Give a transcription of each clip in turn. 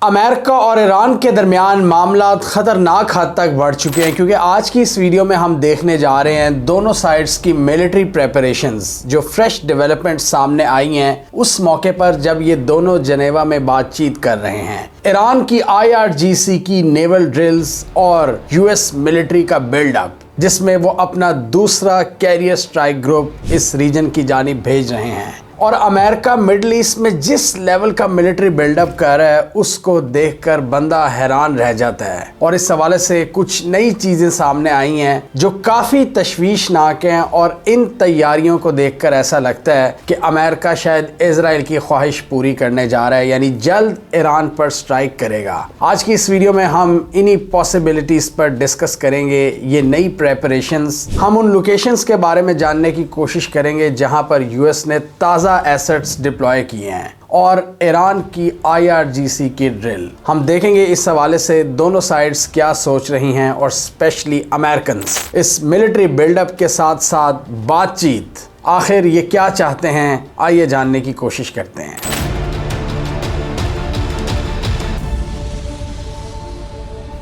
America और Iran के दरमियान मामला ख़तरनाक हद तक बढ़ चुके हैं, क्योंकि आज की इस वीडियो में हम देखने जा रहे हैं दोनों साइड्स की मिलिट्री प्रेपरेशंस जो फ्रेश डेवलपमेंट सामने आई हैं उस मौके पर जब ये दोनों जनेवा में बातचीत कर रहे हैं। ईरान की IRGC की नेवल ड्रिल्स और US मिलिट्री का बिल्डअप, जिसमें वो अपना दूसरा कैरियर स्ट्राइक ग्रुप इस रीजन की जानिब भेज रहे हैं। और अमेरिका मिडल ईस्ट में जिस लेवल का मिलिट्री बिल्डअप कर रहा है उसको देखकर बंदा हैरान रह जाता है। और इस हवाले से कुछ नई चीज़ें सामने आई हैं जो काफ़ी तशवीशनाक हैं, और इन तैयारियों को देखकर ऐसा लगता है कि अमेरिका शायद इजराइल की ख्वाहिश पूरी करने जा रहा है, यानी जल्द ईरान पर स्ट्राइक करेगा। आज की इस वीडियो में हम इन्हीं पॉसिबिलिटीज़ पर डिस्कस करेंगे, ये नई प्रेपरेशंस। हम उन लोकेशंस के बारे में जानने की कोशिश करेंगे जहां पर US ने ताज़ा एसेट्स डिप्लॉय किए हैं, और ईरान की IRGC की ड्रिल। हम देखेंगे इस हवाले से दोनों साइड्स क्या सोच रही हैं, और स्पेशली अमेरिकन्स इस मिलिट्री बिल्डअप के साथ साथ बातचीत आखिर ये क्या चाहते हैं। आइए जानने की कोशिश करते हैं।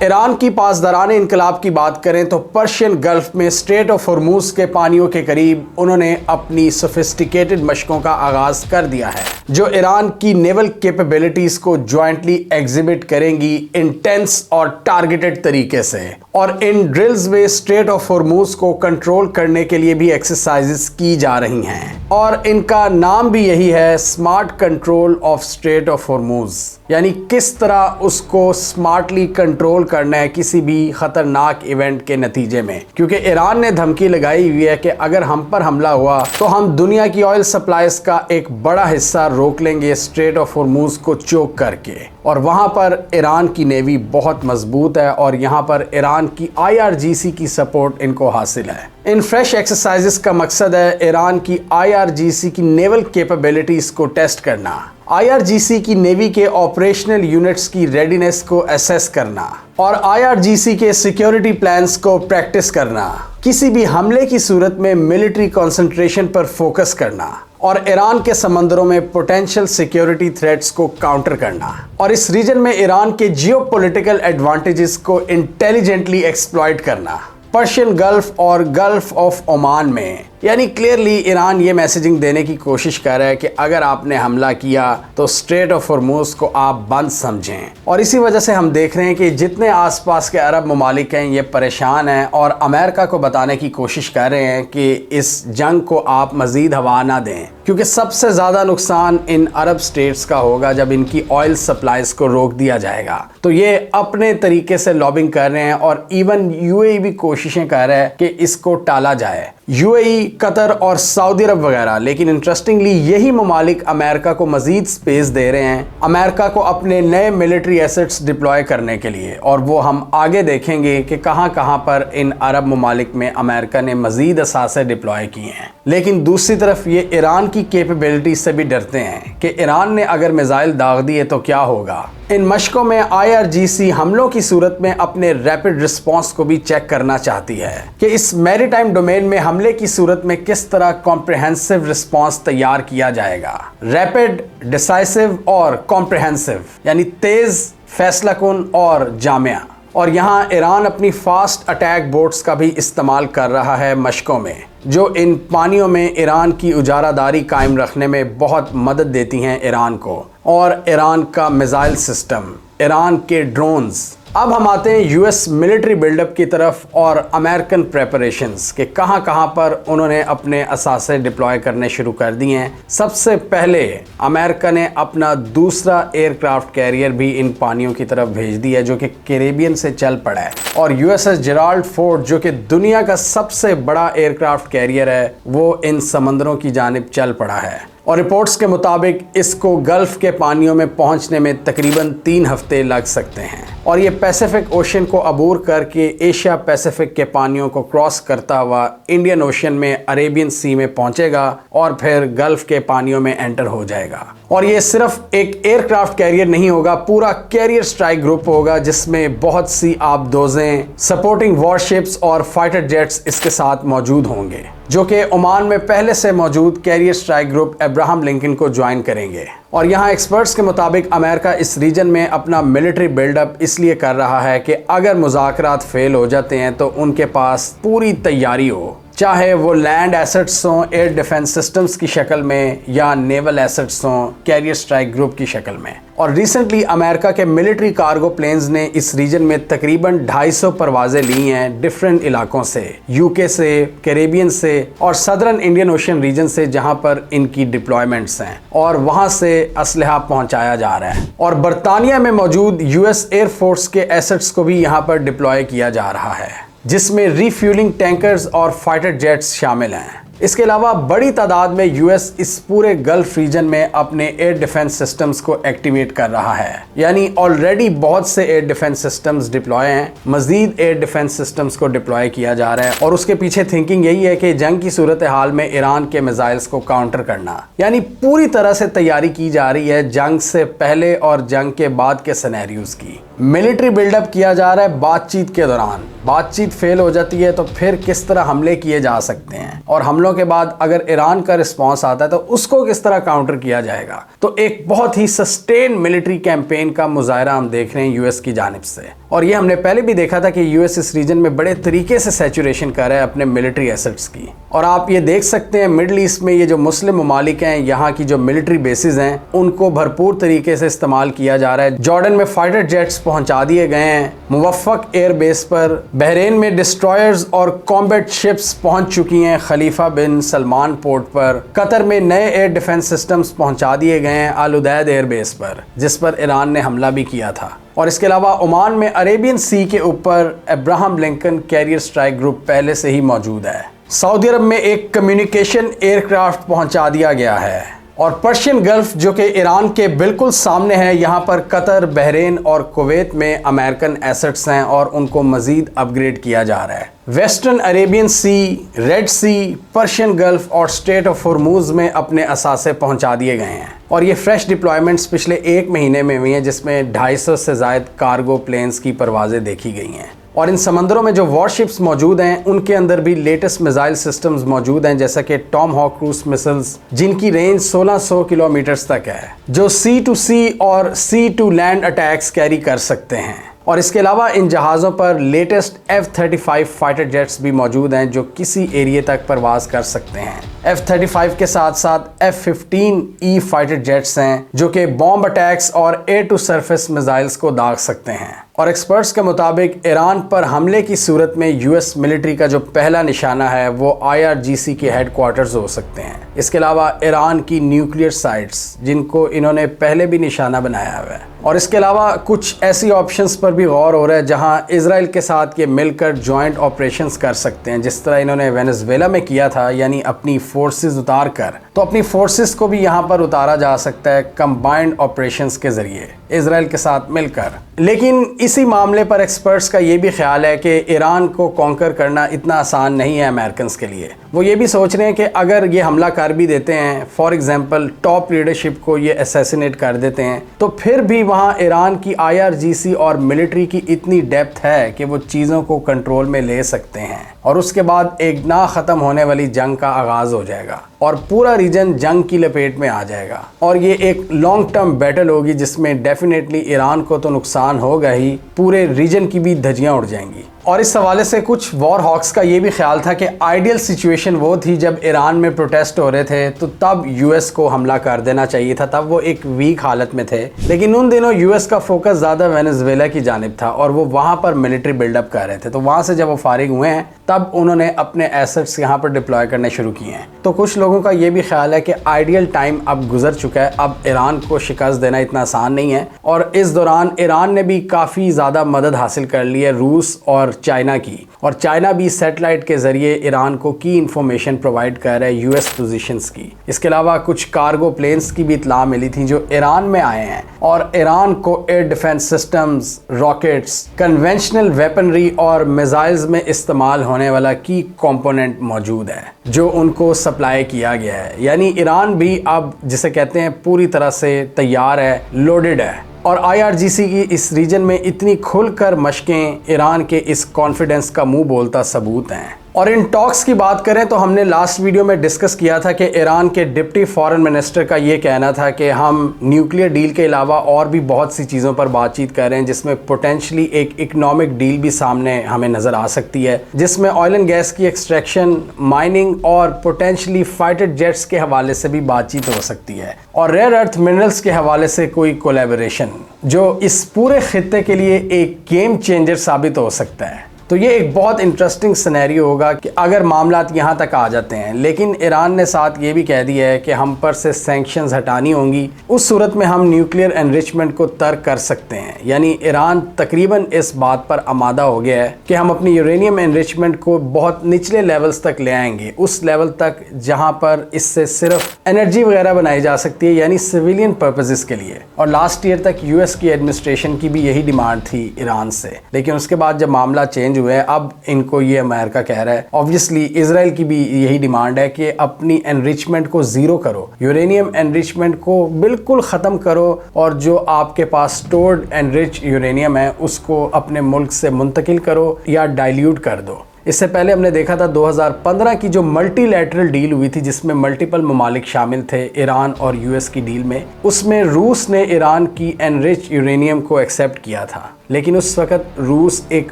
ईरान की पासदारान इनकलाब की बात करें तो पर्शियन गल्फ में स्ट्रेट ऑफ हॉर्मूज के पानियों के करीब उन्होंने अपनी सोफिस्टिकेटेड मशकों का आगाज कर दिया है, जो ईरान की नेवल कैपेबिलिटीज को ज्वाइंटली एग्जिबिट करेंगी इंटेंस और टारगेटेड तरीके से। और इन ड्रिल्स में स्ट्रेट ऑफ हॉर्मूज को कंट्रोल करने के लिए भी एक्सरसाइजेस की जा रही हैं, और इनका नाम भी यही है, smart control of straight of Hormuz, यानी किस तरह उसको स्मार्टली कंट्रोल करना है किसी भी खतरनाक इवेंट के नतीजे में। क्योंकि ईरान ने धमकी लगाई हुई है कि अगर हम पर हमला हुआ तो हम दुनिया की ऑयल सप्लाईज का एक बड़ा हिस्सा रोक लेंगे स्ट्रेट ऑफ हॉर्मूज को चोक करके। और वहां पर ईरान की नेवी बहुत मजबूत है, और यहां पर ईरान की IRGC की सपोर्ट इनको हासिल है। इन फ्रेश एक्सरसाइजेस का मकसद है ईरान की IRGC की नेवल कैपेबिलिटीज को टेस्ट करना, IRGC की नेवी के ऑपरेशनल यूनिट्स की रेडीनेस को असेस करना, और IRGC के सिक्योरिटी प्लान्स को प्रैक्टिस करना, किसी भी हमले की सूरत में मिलिट्री कंसंट्रेशन पर फोकस करना, और ईरान के समंदरों में पोटेंशियल सिक्योरिटी थ्रेट्स को काउंटर करना, और इस रीजन में ईरान के जियोपॉलिटिकल एडवांटेजेस को इंटेलिजेंटली एक्सप्लॉइट करना। पर्शियन गल्फ और गल्फ ऑफ ओमान में, यानी क्लियरली ईरान ये मैसेजिंग देने की कोशिश कर रहा है कि अगर आपने हमला किया तो स्ट्रेट ऑफ हॉर्मूज को आप बंद समझें। और इसी वजह से हम देख रहे हैं कि जितने आसपास के अरब ममालिक हैं ये परेशान हैं, और अमेरिका को बताने की कोशिश कर रहे हैं कि इस जंग को आप मज़ीद हवा ना दें, क्योंकि सबसे ज़्यादा नुकसान इन अरब स्टेट्स का होगा जब इनकी ऑयल सप्लाईज को रोक दिया जाएगा। तो ये अपने तरीके से लॉबिंग कर रहे हैं, और इवन UAE भी कोशिशें कर रहा है कि इसको टाला जाए, UAE, कतर और सऊदी अरब वगैरह। लेकिन इंटरेस्टिंगली यही ममालिक अमेरिका को मजीद स्पेस दे रहे हैं अमेरिका को अपने नए मिलिट्री एसेट्स डिप्लॉय करने के लिए, और वो हम आगे देखेंगे कि कहां कहां पर इन अरब ममालिक में अमेरिका ने मजीद असासे डिप्लॉय किए हैं। लेकिन दूसरी तरफ ये ईरान की कैपेबिलिटी से भी डरते हैं कि ईरान ने अगर मिसाइल दाग दिए तो क्या होगा। इन मशकों में IRGC हमलों की सूरत में अपने रैपिड रिस्पांस को भी चेक करना चाहती है कि इस मैरीटाइम डोमेन में हमले की सूरत में किस तरह कॉम्प्रिहेंसिव रिस्पांस तैयार किया जाएगा। रैपिड, डिसाइसिव और कॉम्प्रिहेंसिव, यानी तेज, फैसलाकुन और जामिया। और यहाँ ईरान अपनी फास्ट अटैक बोट्स का भी इस्तेमाल कर रहा है मशकों में, जो इन पानियों में ईरान की उजारादारी कायम रखने में बहुत मदद देती हैं ईरान को। और ईरान का मिसाइल सिस्टम, ईरान के ड्रोन्स। अब हम आते हैं US मिलिट्री बिल्डअप की तरफ और अमेरिकन प्रेपरेशंस के कहां कहां पर उन्होंने अपने असासे डिप्लॉय करने शुरू कर दिए हैं। सबसे पहले अमेरिका ने अपना दूसरा एयरक्राफ्ट कैरियर भी इन पानियों की तरफ भेज दिया, जो कि कैरेबियन से चल पड़ा है। और USS जेराल्ड फोर्ड, जो कि दुनिया का सबसे बड़ा एयरक्राफ्ट कैरियर है, वो इन समंदरों की जानिब चल पड़ा है। और रिपोर्ट्स के मुताबिक इसको गल्फ के पानियों में पहुंचने में तकरीबन 3 हफ्ते लग सकते हैं, और ये पैसिफिक ओशन को अबूर करके एशिया पैसिफिक के पानियों को क्रॉस करता हुआ इंडियन ओशन में अरेबियन सी में पहुंचेगा, और फिर गल्फ के पानियों में एंटर हो जाएगा। और ये सिर्फ एक एयरक्राफ्ट कैरियर नहीं होगा, पूरा कैरियर स्ट्राइक ग्रुप होगा जिसमें बहुत सी आबदोजें, सपोर्टिंग वॉरशिप्स और फाइटर जेट्स इसके साथ मौजूद होंगे, जो कि ओमान में पहले से मौजूद carrier strike group Abraham Lincoln को ज्वाइन करेंगे। और यहाँ एक्सपर्ट्स के मुताबिक अमेरिका इस रीजन में अपना मिलिट्री बिल्डअप इसलिए कर रहा है कि अगर मुज़ाकरात फेल हो जाते हैं तो उनके पास पूरी तैयारी हो, चाहे वो लैंड एसेट्स हों एयर डिफेंस सिस्टम्स की शक्ल में या नेवल एसेट्स हों कैरियर स्ट्राइक ग्रुप की शक्ल में। और रिसेंटली अमेरिका के मिलिट्री कार्गो प्लेन्स ने इस रीजन में तकरीबन 250 परवाजें ली हैं डिफरेंट इलाकों से, यूके से, कैरेबियन से और सदर्न इंडियन ओशन रीजन से, जहां पर इनकी डिप्लॉयमेंट्स हैं और वहां से असलहा पहुंचाया जा रहा है। और बरतानिया में मौजूद यूएस एयरफोर्स के एसेट्स को भी यहां पर डिप्लॉय किया जा रहा है, जिसमें रिफ्यूलिंग टैंकर्स और फाइटर जेट्स शामिल हैं। इसके अलावा बड़ी तादाद में यूएस इस पूरे गल्फ रीजन में अपने एयर डिफेंस सिस्टम्स को एक्टिवेट कर रहा है, यानी ऑलरेडी बहुत से एयर डिफेंस सिस्टम्स डिप्लॉय हैं, मजीद एयर डिफेंस सिस्टम्स को डिप्लॉय किया जा रहा है। और उसके पीछे थिंकिंग यही है कि जंग की सूरत हाल में ईरान के मिसाइल्स को काउंटर करना, यानी पूरी तरह से तैयारी की जा रही है जंग से पहले और जंग के बाद के सिनेरियोज की। मिलिट्री बिल्डअप किया जा रहा है बातचीत के दौरान। बातचीत फेल हो जाती है तो फिर किस तरह हमले किए जा सकते हैं, और हमलों के बाद अगर ईरान का रिस्पांस आता है तो उसको किस तरह काउंटर किया जाएगा। तो एक बहुत ही सस्टेन मिलिट्री कैंपेन का मुजाहरा हम देख रहे हैं यूएस की जानिब से। और ये हमने पहले भी देखा था कि यूएस इस रीजन में बड़े तरीके से सैचुरेशन कर रहा है अपने मिलिट्री एसेट्स की। और आप ये देख सकते हैं मिडल ईस्ट में ये जो मुस्लिम ममालिक हैं, यहाँ की जो मिलिट्री बेसिस हैं, उनको भरपूर तरीके से इस्तेमाल किया जा रहा है। जॉर्डन में फाइटर जेट्स पहुंचा दिए गए हैं, मुवफ़्फ़क़ एयर बेस पर बहरीन में डिस्ट्रॉयर्स और कॉम्बैट शिप्स पहुंच चुकी हैं खलीफा बिन सलमान पोर्ट पर। कतर में नए एयर डिफेंस सिस्टम्स पहुंचा दिए गए हैं अल उदैद एयर बेस पर, जिस पर ईरान ने हमला भी किया था। और इसके अलावा ओमान में अरेबियन सी के ऊपर Abraham Lincoln carrier strike group पहले से ही मौजूद है। सऊदी अरब में एक कम्युनिकेशन एयरक्राफ्ट पहुंचा दिया गया है। और पर्शियन गल्फ जो कि ईरान के बिल्कुल सामने है, यहाँ पर कतर, बहरीन और कुवैत में अमेरिकन एसेट्स हैं और उनको मजीद अपग्रेड किया जा रहा है। वेस्टर्न अरेबियन सी, रेड सी, पर्शियन गल्फ और स्ट्रेट ऑफ हॉर्मूज में अपने असासे पहुंचा दिए गए हैं। और ये फ्रेश डिप्लॉयमेंट्स पिछले 1 महीने में हुई हैं, जिसमें 250 से ज़ायद कार्गो प्लेन्स की परवाजें देखी गई हैं। और इन समंदरों में जो वॉरशिप्स मौजूद हैं उनके अंदर भी लेटेस्ट मिसाइल सिस्टम्स मौजूद हैं, जैसा कि टॉमहॉक क्रूज मिसाइल्स, जिनकी रेंज 1600 किलोमीटर्स तक है, जो सी टू सी और सी टू लैंड अटैक्स कैरी कर सकते हैं। और इसके अलावा इन जहाज़ों पर लेटेस्ट F-35 फाइटर जेट्स भी मौजूद हैं, जो किसी एरिया तक परवाज कर सकते हैं। F-35 के साथ साथ F-15E फाइटर जेट्स हैं, जो कि बॉम्ब अटैक्स और एयर टू सरफेस मिसाइल्स को दाग सकते हैं। और एक्सपर्ट्स के मुताबिक ईरान पर हमले की सूरत में यूएस मिलिट्री का जो पहला निशाना है वो IRGC के हेडक्वार्टर्स हो सकते हैं। इसके अलावा ईरान की न्यूक्लियर साइट्स, जिनको इन्होंने पहले भी निशाना बनाया हुआ है। और इसके अलावा कुछ ऐसी ऑप्शंस पर भी गौर हो रहा है जहां इजराइल के साथ ये मिलकर जॉइंट ऑपरेशंस कर सकते हैं, जिस तरह इन्होंने वेनेजुएला में किया था, यानी अपनी फोर्सेस उतार कर। तो अपनी फोर्सेस को भी यहां पर उतारा जा सकता है कंबाइंड ऑपरेशंस के जरिए इजराइल के साथ मिलकर। लेकिन इसी मामले पर एक्सपर्ट्स का ये भी ख्याल है कि ईरान को कॉन्कर करना इतना आसान नहीं है अमेरिकन के लिए। वो ये भी सोच रहे हैं कि अगर ये हमला कर भी देते हैं, फॉर एग्जांपल टॉप लीडरशिप को ये असैसिनेट कर देते हैं, तो फिर भी वहाँ ईरान की IRGC और मिलिट्री की इतनी डेप्थ है कि वो चीज़ों को कंट्रोल में ले सकते हैं। और उसके बाद एक ना ख़त्म होने वाली जंग का आगाज़ हो जाएगा और पूरा रीजन जंग की लपेट में आ जाएगा। और ये एक लॉन्ग टर्म बैटल होगी, जिसमें डेफिनेटली ईरान को तो नुकसान होगा ही, पूरे रीजन की भी धज्जियाँ उड़ जाएंगी। और इस हवाले से कुछ वॉर हॉक्स का ये भी ख्याल था कि आइडियल सिचुएशन वो थी जब ईरान में प्रोटेस्ट हो रहे थे, तो तब यूएस को हमला कर देना चाहिए था, तब वो एक वीक हालत में थे। लेकिन उन दिनों यूएस का फोकस ज़्यादा वेनेजुएला की जानिब था और वो वहाँ पर मिलिट्री बिल्डअप कर रहे थे। तो वहाँ से जब वो फारिग हुए हैं तब उन्होंने अपने एसेट्स यहाँ पर डिप्लॉय करने शुरू किए हैं। तो कुछ लोगों का ये भी ख्याल है कि आइडियल टाइम अब गुजर चुका है, अब ईरान को शिकस्त देना इतना आसान नहीं है। और इस दौरान ईरान ने भी काफ़ी ज़्यादा मदद हासिल कर ली है रूस और चाइना की, और चाइना भी सैटेलाइट के ज़रिए ईरान को की इंफॉर्मेशन प्रोवाइड कर रहा है यूएस पोजीशंस की। इसके अलावा कुछ कार्गो प्लेन्स की भी इत्तला मिली थी जो ईरान में आए हैं, और ईरान को air defence systems, rockets, conventional weaponry और मिसाइल्स में इस्तेमाल होने वाला की कंपोनेंट मौजूद है जो उनको सप्लाई किया गया है। यानी ईरान भी अब जिसे कहते हैं पूरी तरह से तैयार है, लोडेड है। और IRGC की इस रीजन में इतनी खुलकर मशकें ईरान के इस कॉन्फिडेंस का मुंह बोलता सबूत हैं। और इन टॉक्स की बात करें तो हमने लास्ट वीडियो में डिस्कस किया था कि ईरान के डिप्टी फॉरेन मिनिस्टर का ये कहना था कि हम न्यूक्लियर डील के अलावा और भी बहुत सी चीज़ों पर बातचीत कर रहे हैं, जिसमें पोटेंशली एक इकोनॉमिक डील भी सामने हमें नज़र आ सकती है, जिसमें ऑयल एंड गैस की एक्सट्रैक्शन, माइनिंग और पोटेंशली फाइटर जेट्स के हवाले से भी बातचीत हो सकती है, और रेयर अर्थ मिनरल्स के हवाले से कोई कोलैबोरेशन जो इस पूरे खित्ते के लिए एक गेम चेंजर साबित हो सकता है। तो ये एक बहुत इंटरेस्टिंग सिनेरियो होगा कि अगर मामलात यहाँ तक आ जाते हैं। लेकिन ईरान ने साथ ये भी कह दिया है कि हम पर से सैंक्शंस हटानी होंगी, उस सूरत में हम न्यूक्लियर एनरिचमेंट को तर्क कर सकते हैं। यानी ईरान तकरीबन इस बात पर आमादा हो गया है कि हम अपनी यूरेनियम एनरिचमेंट को बहुत निचले लेवल्स तक ले आएंगे, उस लेवल तक जहाँ पर इससे सिर्फ एनर्जी वगैरह बनाई जा सकती है, यानी सिविलियन पर्पजेस के लिए। और लास्ट ईयर तक यूएस की एडमिनिस्ट्रेशन की भी यही डिमांड थी ईरान से, लेकिन उसके बाद जब मामला चेंज हुए हैं, अब इनको ये अमेरिका कह रहा है। ऑब्वियसली इजराइल की भी यही डिमांड है कि अपनी एनरिचमेंट को जीरो करो, यूरेनियम एनरिचमेंट को बिल्कुल ख़त्म करो, और जो आपके पास स्टोर्ड एनरिच यूरेनियम है उसको अपने मुल्क से मुंतकिल करो या डाइल्यूट कर दो। इससे पहले हमने देखा था 2015 की जो मल्टीलैटरल डील हुई थी, जिसमें मल्टीपल ममालिक शामिल थे ईरान और यूएस की डील में, उसमें रूस ने ईरान की एनरिच यूरेनियम को एक्सेप्ट किया था। लेकिन उस वक्त रूस एक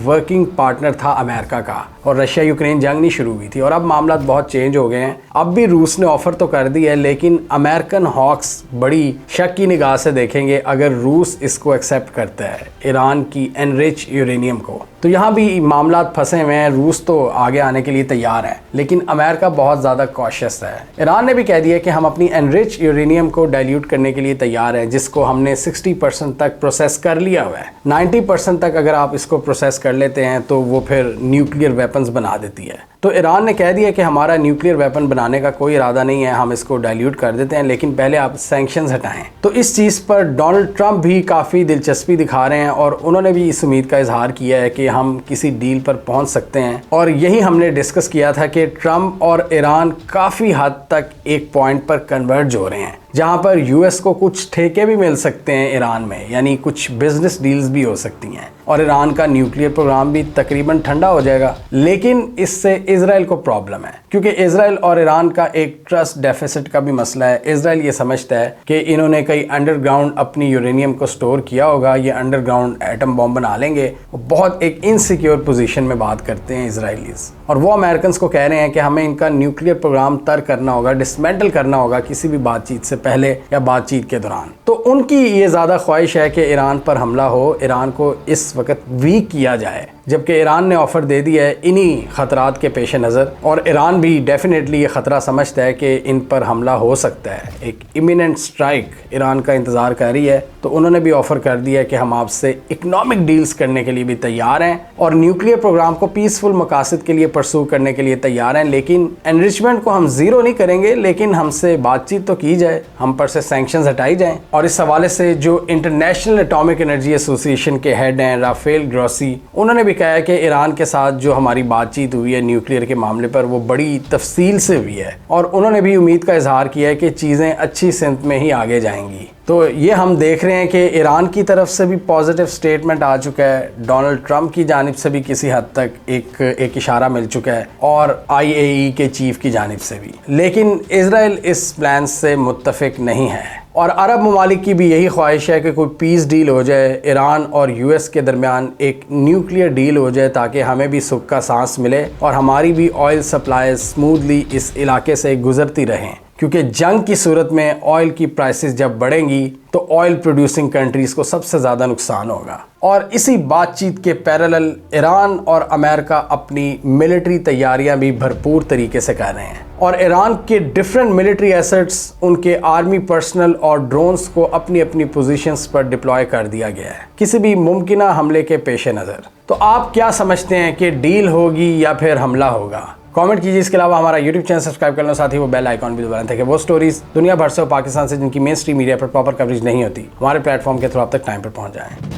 वर्किंग पार्टनर था अमेरिका का, और रशिया यूक्रेन जंग नहीं शुरू हुई थी। और अब मामला बहुत चेंज हो गए हैं। अब भी रूस ने ऑफर तो कर दी है, लेकिन अमेरिकन हॉक्स बड़ी शक की निगाह से देखेंगे अगर रूस इसको एक्सेप्ट करता है, ईरान की एनरिच यूरेनियम को। तो यहाँ भी मामला फंसे हुए हैं। रूस तो आगे आने के लिए तैयार है, लेकिन अमेरिका बहुत ज़्यादा कॉशियस है। ईरान ने भी कह दिया कि हम अपनी एनरिच यूरेनियम को डाइल्यूट करने के लिए तैयार है, जिसको हमने 60% तक प्रोसेस कर लिया हुआ है। 90% तक अगर आप इसको प्रोसेस कर लेते हैं तो वो फिर न्यूक्लियर वेपन्स बना देती है। तो ईरान ने कह दिया कि हमारा न्यूक्लियर वेपन बनाने का कोई इरादा नहीं है, हम इसको डाइल्यूट कर देते हैं, लेकिन पहले आप सैंक्शंस हटाएं। तो इस चीज़ पर डोनाल्ड ट्रंप भी काफ़ी दिलचस्पी दिखा रहे हैं, और उन्होंने भी इस उम्मीद का इजहार किया है कि हम किसी डील पर पहुंच सकते हैं। और यही हमने डिस्कस किया था कि ट्रंप और ईरान काफ़ी हद तक एक पॉइंट पर कन्वर्ज हो रहे हैं, जहां पर यूएस को कुछ ठेके भी मिल सकते हैं ईरान में, यानी कुछ बिजनेस डील्स भी हो सकती हैं, और ईरान का न्यूक्लियर प्रोग्राम भी तकरीबन ठंडा हो जाएगा। लेकिन इससे इजराइल को प्रॉब्लम है, क्योंकि इजराइल और ईरान का एक ट्रस्ट डेफिसिट का भी मसला है। इजराइल ये समझता है कि इन्होंने कहीं अंडरग्राउंड अपनी यूरेनियम को स्टोर किया होगा, ये अंडरग्राउंड एटम बॉम्ब बना लेंगे। बहुत एक इनसिक्योर पोजीशन में बात करते हैं इजराइलीज, और वो अमेरिकन को कह रहे हैं कि हमें इनका न्यूक्लियर प्रोग्राम तर्क करना होगा, डिसमेंटल करना होगा किसी भी बातचीत से पहले या बातचीत के दौरान। तो उनकी ये ज़्यादा ख्वाहिश है कि ईरान पर हमला हो, ईरान को इस वक्त वीक किया जाए, जबकि ईरान ने ऑफ़र दे दिया है इन्हीं ख़तरात के पेश नज़र। और ईरान भी डेफिनेटली ये ख़तरा समझता है कि इन पर हमला हो सकता है, एक इमिनेंट स्ट्राइक ईरान का इंतज़ार कर रही है। तो उन्होंने भी ऑफ़र कर दिया है कि हम आपसे इकनॉमिक डील्स करने के लिए भी तैयार हैं, और न्यूक्लियर प्रोग्राम को पीसफुल मकासद के लिए परसू करने के लिए तैयार हैं। लेकिन एनरिचमेंट को हम ज़ीरो नहीं करेंगे, लेकिन हमसे बातचीत तो की जाए, हम पर से सैंक्शंस हटाई जाएँ। और इस हवाले से जो इंटरनेशनल एटॉमिक एनर्जी एसोसिएशन के हेड हैं राफेल ग्रोसी, उन्होंने भी कहा है कि ईरान के साथ जो हमारी बातचीत हुई है न्यूक्लियर के मामले पर, वो बड़ी तफसील से हुई है, और उन्होंने भी उम्मीद का इजहार किया है कि चीज़ें अच्छी सिमत में ही आगे जाएंगी। तो ये हम देख रहे हैं कि ईरान की तरफ से भी पॉजिटिव स्टेटमेंट आ चुका है, डोनाल्ड ट्रंप की जानिब से भी किसी हद तक एक इशारा मिल चुका है, और IAEA के चीफ की जानिब से भी। लेकिन इजराइल इस प्लान से मुत्तफिक नहीं है, और अरब ममालिक की भी यही ख्वाहिश है कि कोई पीस डील हो जाए, ईरान और यूएस के दरमियान एक न्यूक्लियर डील हो जाए, ताकि हमें भी सुख का सांस मिले और हमारी भी ऑयल सप्लाई स्मूथली इस इलाके से गुजरती रहें। क्योंकि जंग की सूरत में ऑयल की प्राइसेस जब बढ़ेंगी तो ऑयल प्रोड्यूसिंग कंट्रीज को सबसे ज़्यादा नुकसान होगा। और इसी बातचीत के पैरेलल ईरान और अमेरिका अपनी मिलिट्री तैयारियां भी भरपूर तरीके से कर रहे हैं और ईरान के डिफरेंट मिलिट्री एसेट्स, उनके आर्मी पर्सनल और ड्रोन्स को अपनी अपनी पोजीशंस पर डिप्लॉय कर दिया गया है किसी भी मुमकिन हमले के पेश नज़र। तो आप क्या समझते हैं कि डील होगी या फिर हमला होगा? कमेंट कीजिए। इसके अलावा हमारा यूट्यूब चैनल सब्सक्राइब कर लो, साथ ही वो बेल आइकॉन भी दबाएं ताकि वो स्टोरीज दुनिया भर से और पाकिस्तान से जिनकी मेन स्ट्रीम मीडिया पर प्रॉपर कवरेज नहीं होती हमारे प्लेटफॉर्म के थ्रू आप तक टाइम पर पहुंच जाएं।